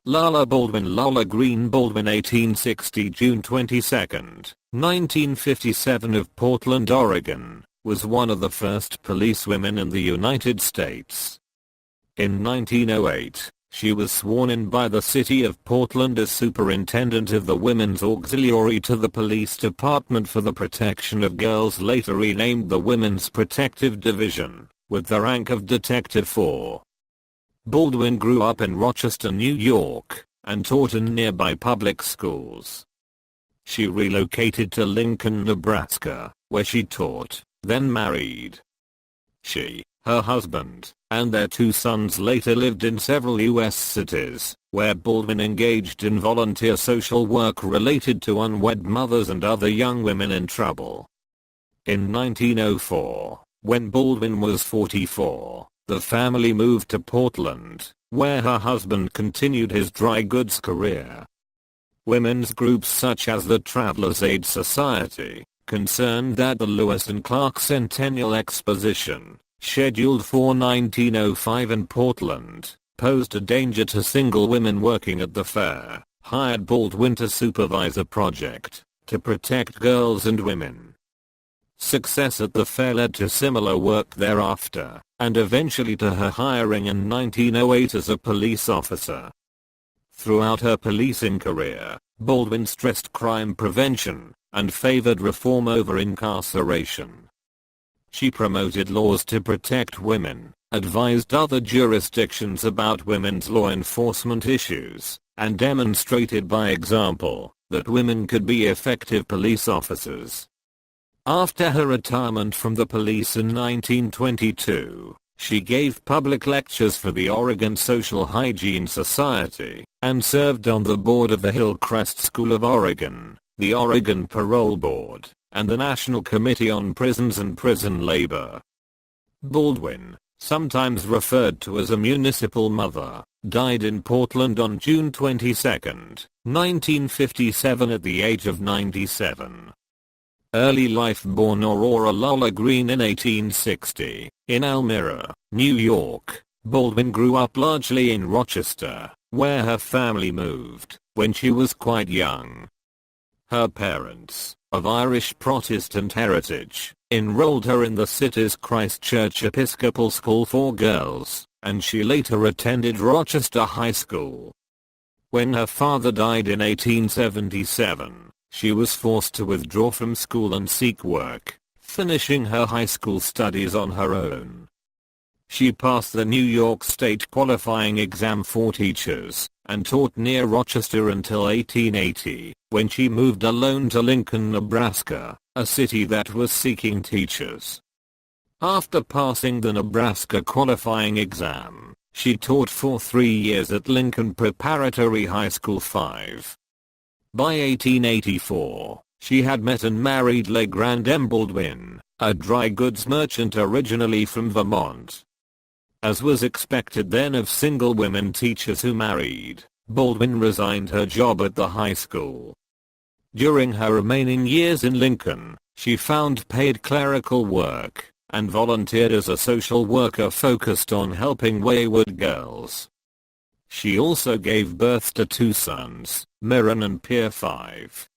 Lola Baldwin. Lola Greene Baldwin, 1860 June 22, 1957, of Portland, Oregon, was one of the first policewomen in the United States. In 1908, she was sworn in by the city of Portland as superintendent of the Women's Auxiliary to the Police Department for the Protection of Girls, later renamed the Women's Protective Division, with the rank of Detective 4. Baldwin grew up in Rochester, New York, and taught in nearby public schools. She relocated to Lincoln, Nebraska, where she taught, then married. She, her husband, and their 2 sons later lived in several U.S. cities, where Baldwin engaged in volunteer social work related to unwed mothers and other young women in trouble. In 1904, when Baldwin was 44, the family moved to Portland, where her husband continued his dry goods career. Women's groups such as the Travelers Aid Society, concerned that the Lewis and Clark Centennial Exposition, scheduled for 1905 in Portland, posed a danger to single women working at the fair, hired Baldwin to supervise a project to protect girls and women. Success at the fair led to similar work thereafter, and eventually to her hiring in 1908 as a police officer. Throughout her policing career, Baldwin stressed crime prevention and favored reform over incarceration. She promoted laws to protect women, advised other jurisdictions about women's law enforcement issues, and demonstrated by example that women could be effective police officers. After her retirement from the police in 1922, she gave public lectures for the Oregon Social Hygiene Society, and served on the board of the Hillcrest School of Oregon, the Oregon Parole Board, and the National Committee on Prisons and Prison Labor. Baldwin, sometimes referred to as a municipal mother, died in Portland on June 22, 1957, at the age of 97. Early life: born Aurora Lola Greene in 1860, in Elmira, New York, Baldwin grew up largely in Rochester, where her family moved when she was quite young. Her parents, of Irish Protestant heritage, enrolled her in the city's Christ Church Episcopal School for Girls, and she later attended Rochester High School. When her father died in 1877, she was forced to withdraw from school and seek work, finishing her high school studies on her own. She passed the New York State qualifying exam for teachers, and taught near Rochester until 1880, when she moved alone to Lincoln, Nebraska, a city that was seeking teachers. After passing the Nebraska qualifying exam, she taught for 3 years at Lincoln Preparatory High School 5. By 1884, she had met and married Lola Greene Baldwin, a dry goods merchant originally from Vermont. As was expected then of single women teachers who married, Baldwin resigned her job at the high school. During her remaining years in Lincoln, she found paid clerical work, and volunteered as a social worker focused on helping wayward girls. She also gave birth to 2 sons, Mirren and Pierre 5.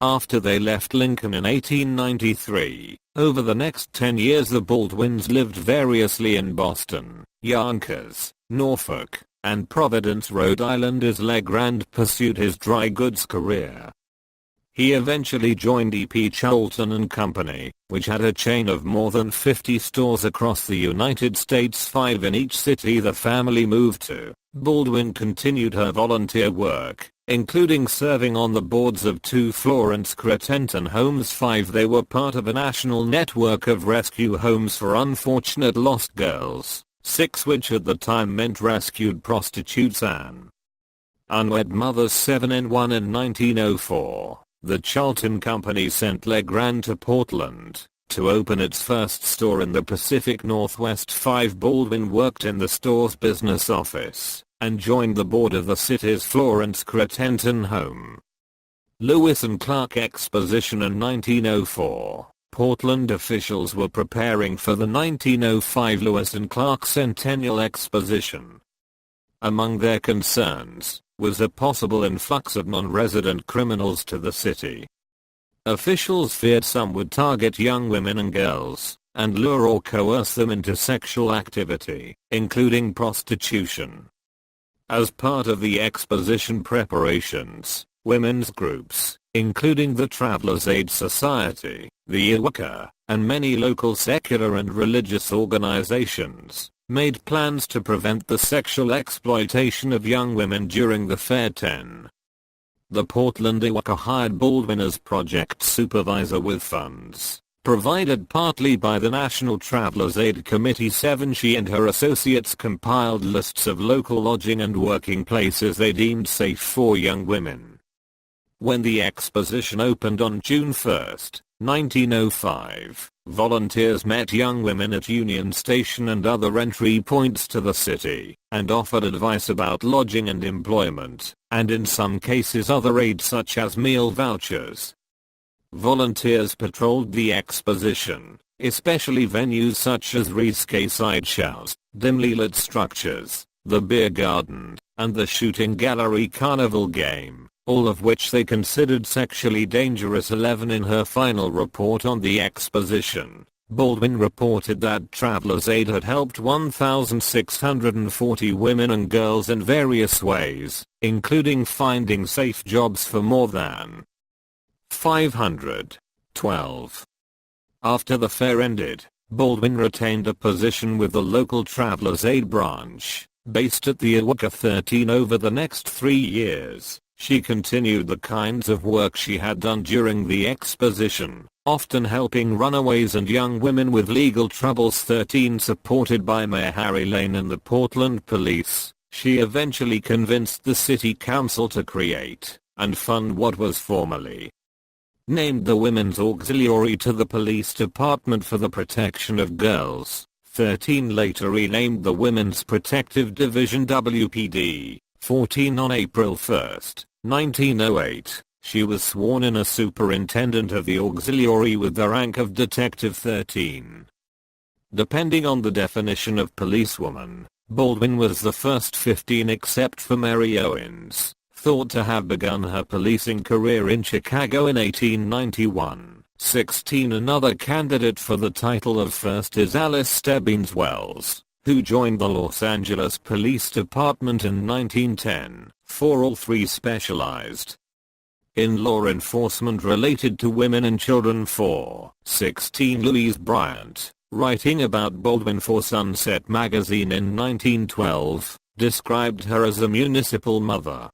After they left Lincoln in 1893, over the next 10 years the Baldwins lived variously in Boston, Yonkers, Norfolk, and Providence, Rhode Island, as Lola Greene pursued his dry goods career. He eventually joined E.P. Cholton and Company, which had a chain of more than 50 stores across the United States, 5 in each city the family moved to. Baldwin continued her volunteer work, including serving on the boards of 2 Florence Crettenton homes. 5 They were part of a national network of rescue homes for unfortunate lost girls, 6 which at the time meant rescued prostitutes and unwed mothers. 7 In 1904, the Cholton Company sent Lola Greene to Portland to open its first store in the Pacific Northwest. 5 Baldwin worked in the store's business office, and joined the board of the city's Florence Crettenton home. Lewis and Clark Exposition. In 1904, Portland officials were preparing for the 1905 Lewis and Clark Centennial Exposition. Among their concerns was a possible influx of non-resident criminals to the city. Officials feared some would target young women and girls, and lure or coerce them into sexual activity, including prostitution. As part of the Exposition preparations, women's groups, including the Travelers Aid Society, the IWCA, and many local secular and religious organizations, made plans to prevent the sexual exploitation of young women during the Fair 10. The Portland IWCA hired Baldwin as project supervisor with funds provided partly by the National Travelers Aid Committee. She and her associates compiled lists of local lodging and working places they deemed safe for young women. When the Exposition opened on June 1, 1905, volunteers met young women at Union Station and other entry points to the city, and offered advice about lodging and employment, and in some cases other aid such as meal vouchers. Volunteers patrolled the Exposition, especially venues such as risque sideshows, dimly lit structures, the beer garden, and the shooting gallery carnival game, all of which they considered sexually dangerous. 11 In her final report on the Exposition, Baldwin reported that Travelers Aid had helped 1,640 women and girls in various ways, including finding safe jobs for more than 512. After the fair ended, Baldwin retained a position with the local Travelers Aid branch, based at the IWCA 13. Over the next 3 years, she continued the kinds of work she had done during the Exposition, often helping runaways and young women with legal troubles. 13 Supported by Mayor Harry Lane and the Portland Police, she eventually convinced the city council to create and fund what was formerly named the Women's Auxiliary to the Police Department for the Protection of Girls. 13 Later renamed the Women's Protective Division WPD. 14 On April 1, 1908, she was sworn in as superintendent of the auxiliary with the rank of detective. 13. Depending on the definition of policewoman, Baldwin was the first 15 except for Mary Owens, thought to have begun her policing career in Chicago in 1891. 16 Another candidate for the title of first is Alice Stebbins Wells, who joined the Los Angeles Police Department in 1910, for all three specialized in law enforcement related to women and children. 4. 16 Louise Bryant, writing about Baldwin for Sunset magazine in 1912, described her as a municipal mother,